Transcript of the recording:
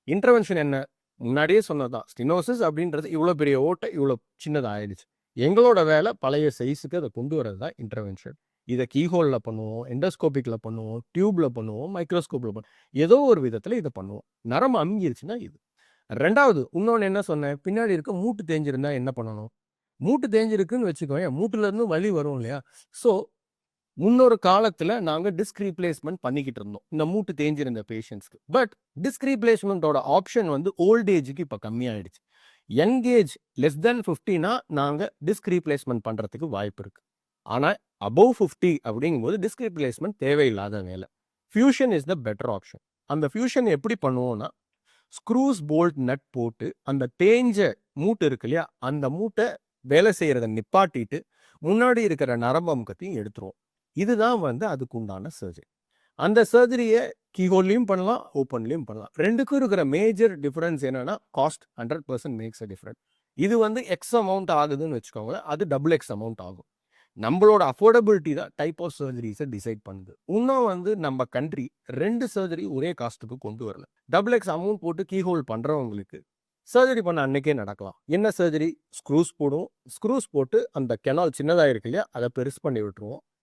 Intervention என்ன? முன்னாடியே சொன்னதுதான். ஸ்டெனோசிஸ் அப்படின்றது இவ்வளோ பெரிய ஓட்டை இவ்வளோ சின்னதா ஆயிடுச்சு. எங்களோட வேலை பழைய சைஸுக்கு அத கொண்டு வரது தான் இன்டர்வென்ஷன். இத கீஹோல்ல பண்ணுவோம், எண்டோஸ்கோபிக்ல பண்ணுவோம், டியூப்ல பண்ணுவோம், மைக்ரோஸ்கோப்ல பண்ணுவோம். ஏதோ ஒரு விதத்துல இத பண்ணுவோம். நரம்பு அமுங்கிருச்சுன்னா இது. 2வது இன்னொன்னு என்ன சொன்னேன்? பின்னாடி இருக்க மூட்டு தேஞ்சிருந்தா என்ன பண்ணணும்? மூட்டு தேஞ்சிருக்குன்னு வச்சுக்கோயேன், மூட்டுல இருந்து வலி வரும் இல்லையா? ஸோ முன்னொரு காலத்துல நாங்க டிஸ்க் ரீப்ளேஸ்மென்ட் பண்ணிக்கிட்டு இருந்தோம். இந்த மூட்டு தேஞ்சிருந்த பேஷண்ட்ஸ்க்கு. பட் டிஸ்க் ரீப்ளேஸ்மென்ட்டோட ஆப்ஷன் வந்து ஓல்ட் ஏஜ்க்கு இப்ப கம்மியாயிடுச்சு. யங் ஏஜ் லெஸ் தென் 50னா நாங்க டிஸ்க் ரீப்ளேஸ்மென்ட் பண்றதுக்கு வாய்ப்பு இருக்கு. ஆனா அபவ் 50 அப்படிங்கும்போது டிஸ்க் ரீப்ளேஸ்மென்ட் தேவையில்லாத வேலை. Fusion is the better option. அந்த ஃபியூஷன் எப்படி பண்ணுவோம்னா, ஸ்க்ரூஸ், போல்ட், நட் போட்டு அந்த தேஞ்ச மூட்டு இருக்கு இல்லையா? அந்த மூட்டை வேலை செய்யறத நிப்பாட்டிட்டு முன்னாடி இருக்கிற நரம்பு அமுக்கத்தையும் எடுத்துருவோம். இதுதான் வந்து அதுக்கு உண்டான சர்ஜரி. அந்த சர்ஜரிய கீஹோல்லயும் பண்ணலாம், ஓப்பன்லயும் பண்ணலாம். 2க்கும் இருக்கிற மேஜர் டிஃபரன்ஸ் என்னன்னா, காஸ்ட் 100% மேக்ஸ் அ டிஃபரன்ஸ். இது வந்து எக்ஸ் அமௌண்ட் ஆகுதுன்னு வச்சுக்கோங்களேன். அது டபுள் எக்ஸ் அமௌண்ட் ஆகும். நம்மளோட அஃபோர்டபிலிட்டி தான் டைப் ஆஃப் சர்ஜரிஸை டிசைட் பண்ணுது. இன்னும் வந்து நம்ம கண்ட்ரி 2 சர்ஜரி ஒரே காஸ்ட்டுக்கு கொண்டு வரல. டபுள் எக்ஸ் அமௌண்ட் போட்டு கீஹோல் பண்றவங்களுக்கு சர்ஜரி பண்ண அன்னைக்கே நடக்கலாம். என்ன சர்ஜரி? ஸ்க்ரூஸ் போடுவோம். ஸ்க்ரூஸ் போட்டு அந்த கெனால் சின்னதா இருக்கு இல்லையா? அதை பெருசு பண்ணி விட்டுருவோம்.